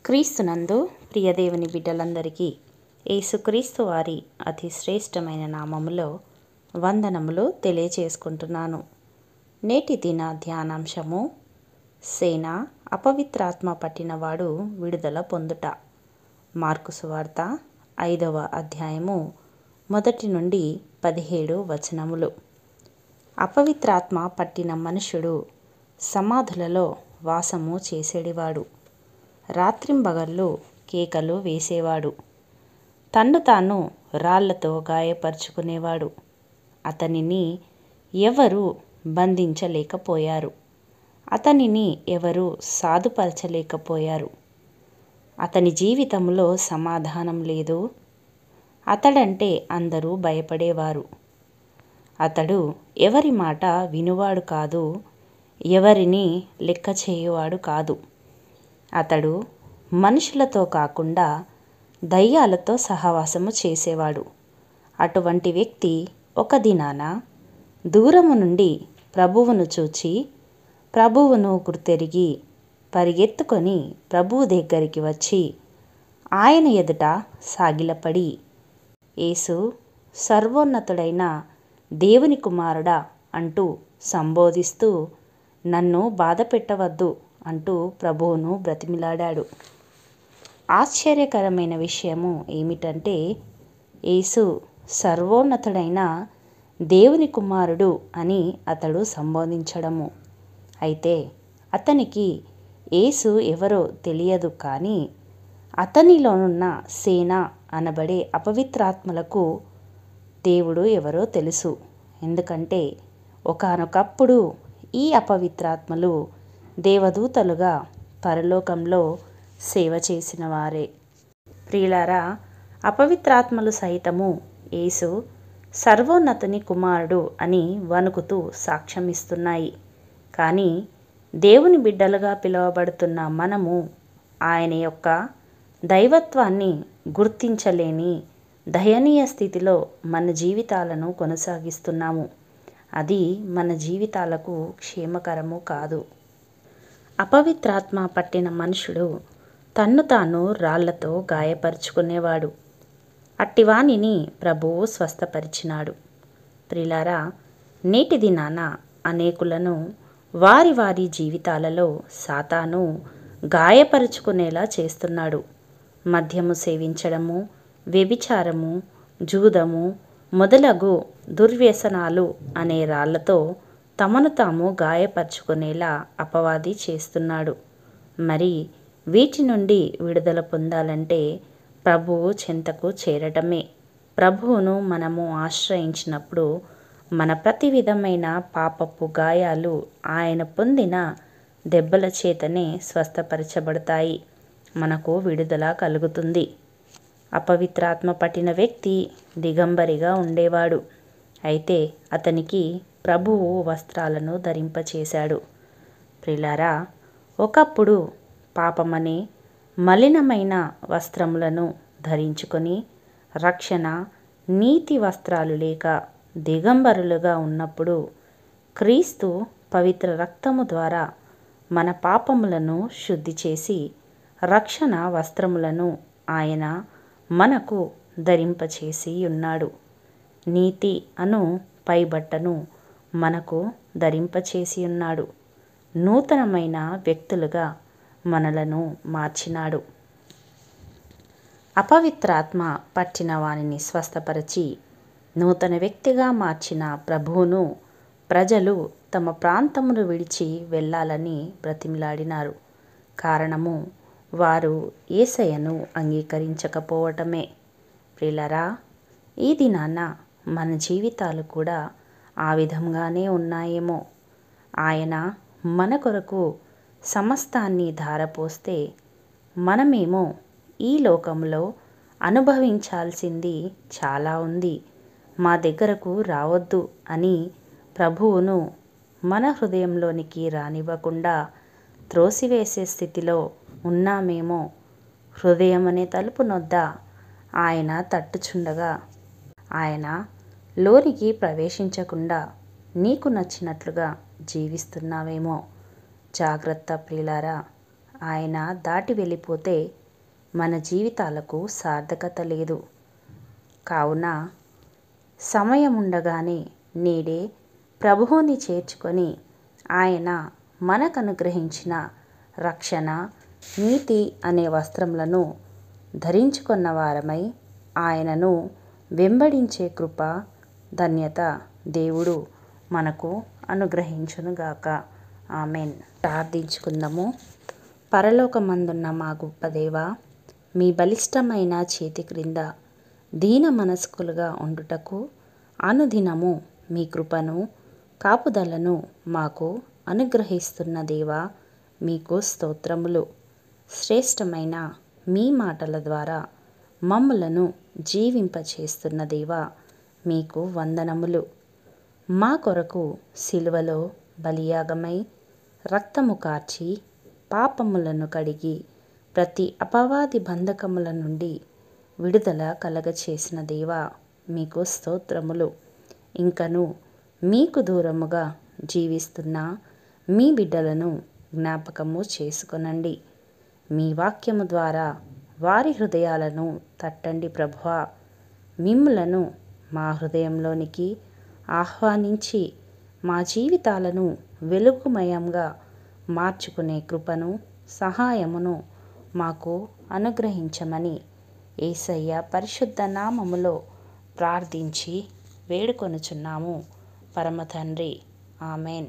క్రీస్తునందు ప్రియదేవుని బిడ్డలందరికీ యేసుక్రీస్తు వారి అతి శ్రేష్టమైన నామములో వందనములు తెలియచేసుకుంటున్నాను. నేటి దిన ధ్యానాంశము, సేన అపవిత్రాత్మ పట్టినవాడు విడుదల పొందుట. మార్కు సువార్త 5వ అధ్యాయము 1 నుండి 17 వచనములు. అపవిత్రాత్మ పట్టిన మనుషుడు సమాధులలో వాసము చేసేడివాడు. రాత్రింబగళ్ళు కేకలు వేసేవాడు. తన్ను తాను రాళ్లతో గాయపరుచుకునేవాడు. అతనిని ఎవరు బంధించలేకపోయారు. అతనిని ఎవరు సాధుపరచలేకపోయారు. అతని జీవితంలో సమాధానం లేదు. అతడంటే అందరూ భయపడేవారు. అతడు ఎవరి మాట వినువాడు కాదు, ఎవరిని లెక్క చేయువాడు కాదు. అతడు మనుషులతో కాకుండా దయ్యాలతో సహవాసము చేసేవాడు. అటువంటి వ్యక్తి ఒక దినాన దూరము నుండి ప్రభువును చూచి, ప్రభువును గుర్తెరిగి పరిగెత్తుకొని ప్రభువు దగ్గరికి వచ్చి ఆయన ఎదుట సాగిలపడి, యేసు సర్వోన్నతుడైన దేవుని కుమారుడా అంటూ సంబోధిస్తూ, నన్ను బాధ పెట్టవద్దు అంటూ ప్రభువును బ్రతిమిలాడాడు. ఆశ్చర్యకరమైన విషయము ఏమిటంటే, యేసు సర్వోన్నతుడైన దేవుని కుమారుడు అని అతడు సంబోధించడము. అయితే అతనికి యేసు ఎవరో తెలియదు, కానీ అతనిలోనున్న సేన అనబడే అపవిత్రాత్మలకు దేవుడు ఎవరో తెలుసు. ఎందుకంటే ఒకానొకప్పుడు ఈ అపవిత్రాత్మలు దేవదూతలుగా పరలోకంలో సేవ చేసిన వారే. ప్రియులారా, అపవిత్రాత్మలు సైతము యేసు సర్వోన్నతుని కుమారుడు అని వణుకుతూ సాక్ష్యమిస్తున్నాయి. కానీ దేవుని బిడ్డలుగా పిలువబడుతున్న మనము ఆయన యొక్క దైవత్వాన్ని గుర్తించలేని దయనీయ స్థితిలో మన జీవితాలను కొనసాగిస్తున్నాము. అది మన జీవితాలకు క్షేమకరము కాదు. అపవిత్రాత్మ పట్టిన మనుషుడు తన్ను తాను రాళ్లతో గాయపరుచుకునేవాడు. అట్టివానిని ప్రభువు స్వస్థపరిచినాడు. ప్రియులారా, నేటి దినాన అనేకులను వారి వారి జీవితాలలో సాతాను గాయపరుచుకునేలా చేస్తున్నాడు. మద్యము సేవించడము, వ్యభిచారము, జూదము మొదలగు దుర్వ్యసనాలు అనే రాళ్లతో తమను తాము గాయపరుచుకునేలా అపవాది చేస్తున్నాడు. మరి వీటి నుండి విడుదల పొందాలంటే ప్రభువు చెంతకు చేరటమే. ప్రభువును మనము ఆశ్రయించినప్పుడు మన ప్రతి విధమైన పాపపు గాయాలు ఆయన పొందిన దెబ్బల చేతనే స్వస్థపరచబడతాయి. మనకు విడుదల కలుగుతుంది. అపవిత్రాత్మ పట్టిన వ్యక్తి దిగంబరిగా ఉండేవాడు. అయితే అతనికి ప్రభువు వస్త్రాలను ధరింపచేశాడు. ప్రియులారా, ఒకప్పుడు పాపమనే మలినమైన వస్త్రములను ధరించుకొని రక్షణ, నీతి వస్త్రాలు లేక దిగంబరులుగా ఉన్నప్పుడు క్రీస్తు పవిత్ర రక్తము ద్వారా మన పాపములను శుద్ధి చేసి రక్షణ వస్త్రములను ఆయన మనకు ధరింపచేసి ఉన్నాడు. నీతి అను పైబట్టను మనకు ధరింపచేసి ఉన్నాడు. నూతనమైన వ్యక్తులుగా మనలను మార్చినాడు. అపవిత్రాత్మ పట్టిన వానిని స్వస్థపరిచి నూతన వ్యక్తిగా మార్చిన ప్రభువును ప్రజలు తమ ప్రాంతమును విడిచి వెళ్ళాలని బ్రతిమిలాడినారు. కారణము వారు యేసయ్యను అంగీకరించకపోవటమే. ప్రియులారా, ఈ దినాన మన జీవితాలు కూడా ఆ విధంగానే ఉన్నాయేమో. ఆయన మన కొరకు సమస్తాన్ని ధారపోస్తే మనమేమో ఈ లోకంలో అనుభవించాల్సింది చాలా ఉంది, మా దగ్గరకు రావద్దు అని ప్రభువును మన హృదయంలోనికి రానివ్వకుండా త్రోసివేసే స్థితిలో ఉన్నామేమో. హృదయం అనే తలుపు నొద్ద ఆయన తట్టుచుండగా ఆయన లోనికి ప్రవేశించకుండా నీకు నచ్చినట్లుగా జీవిస్తున్నావేమో. జాగ్రత్త ప్రియులారా, ఆయన దాటి వెళ్ళిపోతే మన జీవితాలకు సార్థకత లేదు. కావున సమయం ఉండగానే నేడే ప్రభువుని చేర్చుకొని ఆయన మనకు అనుగ్రహించిన రక్షణ, నీతి అనే వస్త్రములను ధరించుకున్న వారమై ఆయనను వెంబడించే కృప, ధన్యత దేవుడు మనకు అనుగ్రహించునుగాక. ఆమెన్. ప్రార్థించుకుందాము. పరలోకమందున్న మా గొప్ప దేవా, మీ బలిష్టమైన చేతి క్రింద దీన మనస్కులుగా ఉండుటకు అనుదినము మీ కృపను, కాపుదలను మాకు అనుగ్రహిస్తున్న దేవా, మీకు స్తోత్రములు. శ్రేష్టమైన మీ మాటల ద్వారా మమ్ములను జీవింపచేస్తున్న దేవా, మీకు వందనములు. మా కొరకు సిలువలో బలియాగమై రక్తము కార్చి పాపములను కడిగి ప్రతి అపవాది బంధకముల నుండి విడుదల కలగచేసిన దేవా, మీకు స్తోత్రములు. ఇంకను మీకు దూరముగా జీవిస్తున్న మీ బిడ్డలను జ్ఞాపకము చేసుకొనండి. మీ వాక్యము ద్వారా వారి హృదయాలను తట్టండి ప్రభువా. మిమ్ములను మా హృదయంలోనికి ఆహ్వానించి మా జీవితాలను వెలుగుమయంగా మార్చుకునే కృపను, సహాయమును మాకు అనుగ్రహించమని యేసయ్య పరిశుద్ధ నామములో ప్రార్థించి వేడుకొనుచున్నాము పరమ తండ్రి. ఆమెన్.